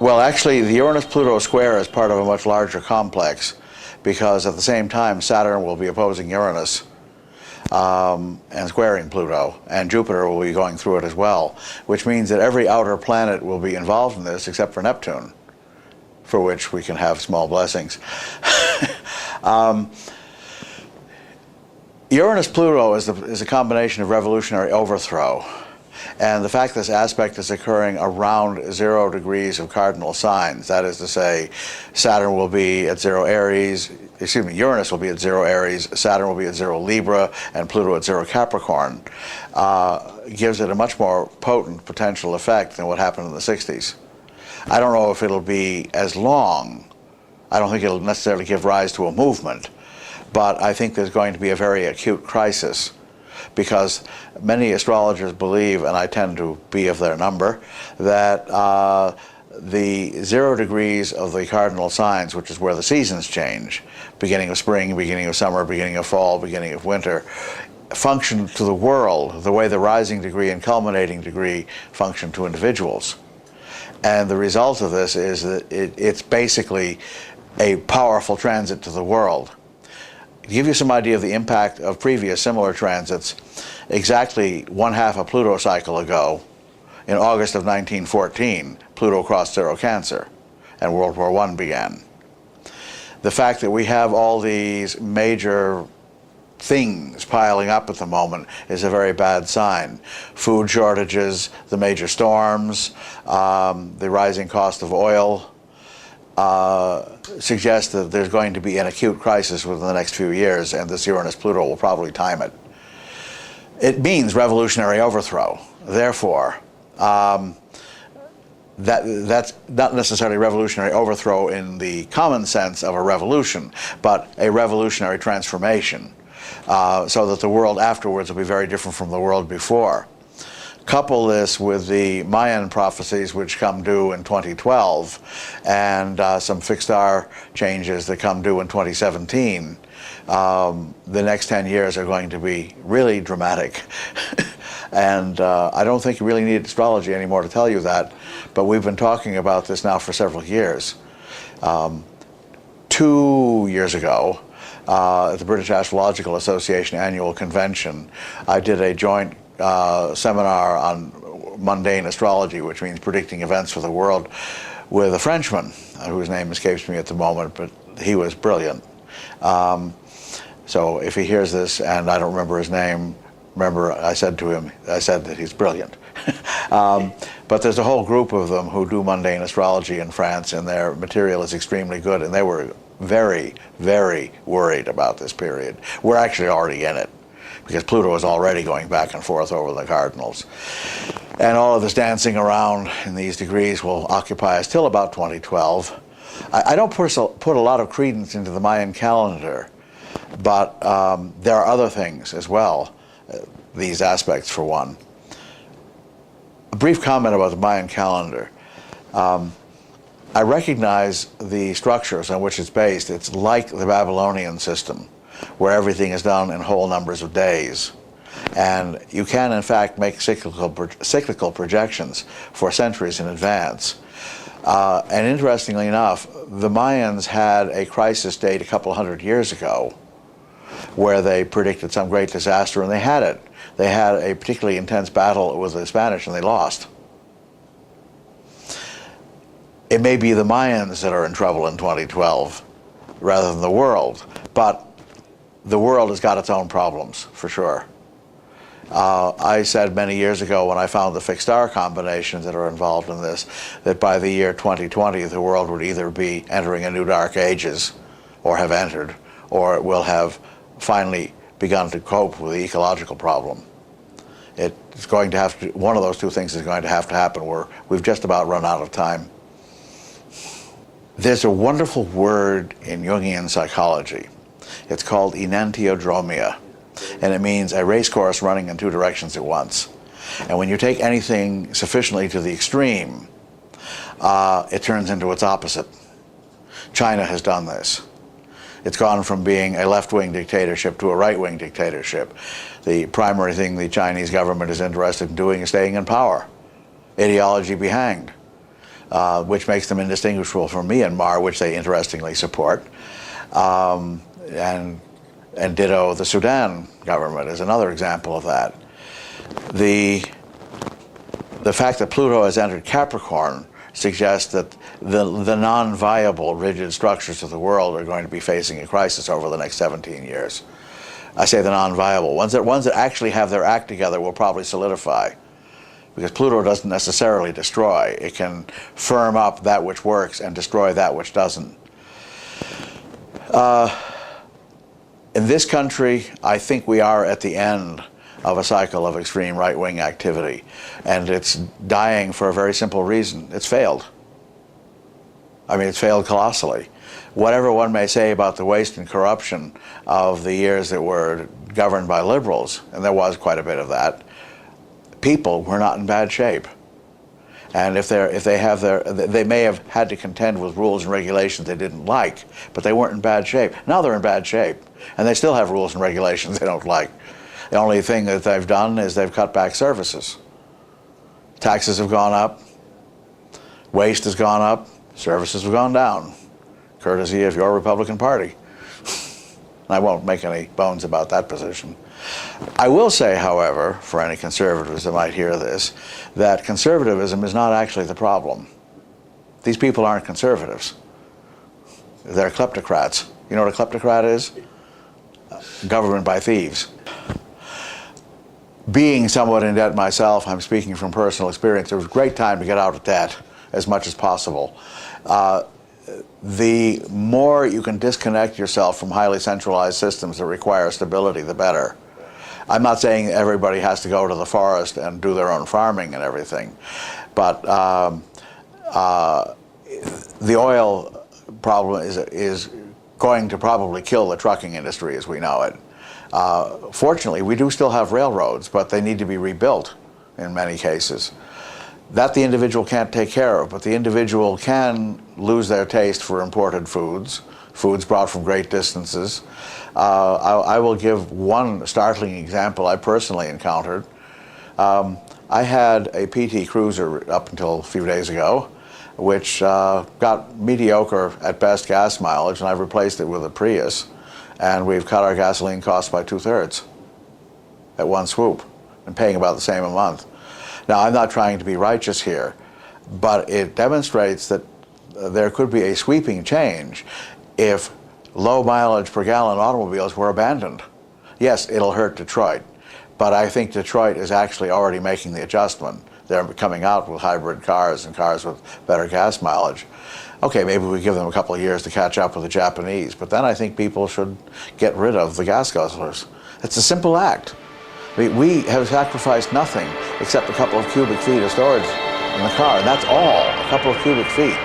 Well, actually, the Uranus-Pluto square is part of a much larger complex, because at the same time Saturn will be opposing Uranus and squaring Pluto, and Jupiter will be going through it as well, which means that every outer planet will be involved in this except for Neptune, for which we can have small blessings. Uranus-Pluto is a combination of revolutionary overthrow. And the fact this aspect is occurring around 0 degrees of cardinal signs, that is to say, Saturn will be at 0 Aries, excuse me, Uranus will be at 0 Aries, Saturn will be at 0 Libra, and Pluto at 0 Capricorn, gives it a much more potent potential effect than what happened in the 60s. I don't know if it'll be as long. I don't think it'll necessarily give rise to a movement, but I think there's going to be a very acute crisis, because many astrologers believe, and I tend to be of their number, that the 0 degrees of the cardinal signs, which is where the seasons change, beginning of spring, beginning of summer, beginning of fall, beginning of winter, function to the world the way the rising degree and culminating degree function to individuals. And the result of this is that it's basically a powerful transit to the world. To give you some idea of the impact of previous similar transits, exactly 1/2 a Pluto cycle ago, in August of 1914, Pluto crossed 0 Cancer, and World War I began. The fact that we have all these major things piling up at the moment is a very bad sign. Food shortages, the major storms, the rising cost of oil, suggests that there's going to be an acute crisis within the next few years, and this Uranus-Pluto will probably time it. It means revolutionary overthrow. Therefore, that's not necessarily revolutionary overthrow in the common sense of a revolution, but a revolutionary transformation, so that the world afterwards will be very different from the world before. Couple this with the Mayan prophecies, which come due in 2012, and some fixed star changes that come due in 2017. The next 10 years are going to be really dramatic. And I don't think you really need astrology anymore to tell you that, but we've been talking about this now for several years. 2 years ago, at the British Astrological Association annual convention, I did a joint seminar on mundane astrology, which means predicting events for the world, with a Frenchman whose name escapes me at the moment, but he was brilliant. So if he hears this and I don't remember his name, remember I said that he's brilliant. But there's a whole group of them who do mundane astrology in France, and their material is extremely good, and they were very, very worried about this period. We're actually already in it, because Pluto is already going back and forth over the cardinals. And all of this dancing around in these degrees will occupy us till about 2012. I don't put a lot of credence into the Mayan calendar, but there are other things as well, these aspects for one. A brief comment about the Mayan calendar. I recognize the structures on which it's based. It's like the Babylonian system, where everything is done in whole numbers of days. And you can, in fact, make cyclical projections for centuries in advance. And interestingly enough, the Mayans had a crisis date a couple hundred years ago where they predicted some great disaster, and they had it. They had a particularly intense battle with the Spanish, and they lost. It may be the Mayans that are in trouble in 2012 rather than the world, but the world has got its own problems, for sure. I said many years ago, when I found the fixed star combinations that are involved in this, that by the year 2020 the world would either be entering a new dark ages, or have entered, or it will have finally begun to cope with the ecological problem. It's going to have to, one of those two things is going to have to happen, where we've just about run out of time. There's a wonderful word in Jungian psychology. It's called enantiodromia, and it means a racecourse running in two directions at once. And when you take anything sufficiently to the extreme, it turns into its opposite. China has done this. It's gone from being a left-wing dictatorship to a right-wing dictatorship. The primary thing the Chinese government is interested in doing is staying in power. Ideology be hanged. which makes them indistinguishable from Myanmar, which they interestingly support. And ditto the Sudan government is another example of that. The fact that Pluto has entered Capricorn suggests that the non-viable rigid structures of the world are going to be facing a crisis over the next 17 years. I say the non-viable. Ones that actually have their act together will probably solidify, because Pluto doesn't necessarily destroy. It can firm up that which works and destroy that which doesn't. In this country, I think we are at the end of a cycle of extreme right-wing activity, and it's dying for a very simple reason. It's failed. I mean, it's failed colossally. Whatever one may say about the waste and corruption of the years that were governed by liberals, and there was quite a bit of that, people were not in bad shape. And they may have had to contend with rules and regulations they didn't like, but they weren't in bad shape. Now they're in bad shape, and they still have rules and regulations they don't like. The only thing that they've done is they've cut back services. Taxes have gone up, waste has gone up, services have gone down, courtesy of your Republican Party. I won't make any bones about that position. I will say, however, for any conservatives that might hear this, that conservatism is not actually the problem. These people aren't conservatives. They're kleptocrats. You know what a kleptocrat is? Government by thieves. Being somewhat in debt myself, I'm speaking from personal experience, it was a great time to get out of debt as much as possible. The more you can disconnect yourself from highly centralized systems that require stability, the better. I'm not saying everybody has to go to the forest and do their own farming and everything, but the oil problem is going to probably kill the trucking industry as we know it. Fortunately, we do still have railroads, but they need to be rebuilt in many cases. That the individual can't take care of, but the individual can lose their taste for imported foods brought from great distances. I will give one startling example I personally encountered. I had a PT Cruiser up until a few days ago, which got mediocre at best gas mileage, and I've replaced it with a Prius, and we've cut our gasoline costs by 2/3 at one swoop, and paying about the same a month. Now, I'm not trying to be righteous here, but it demonstrates that there could be a sweeping change if low mileage per gallon automobiles were abandoned. Yes, it'll hurt Detroit, but I think Detroit is actually already making the adjustment. They're coming out with hybrid cars and cars with better gas mileage. Okay, maybe we give them a couple of years to catch up with the Japanese, but then I think people should get rid of the gas guzzlers. It's a simple act. We have sacrificed nothing except a couple of cubic feet of storage in the car, and that's all, a couple of cubic feet.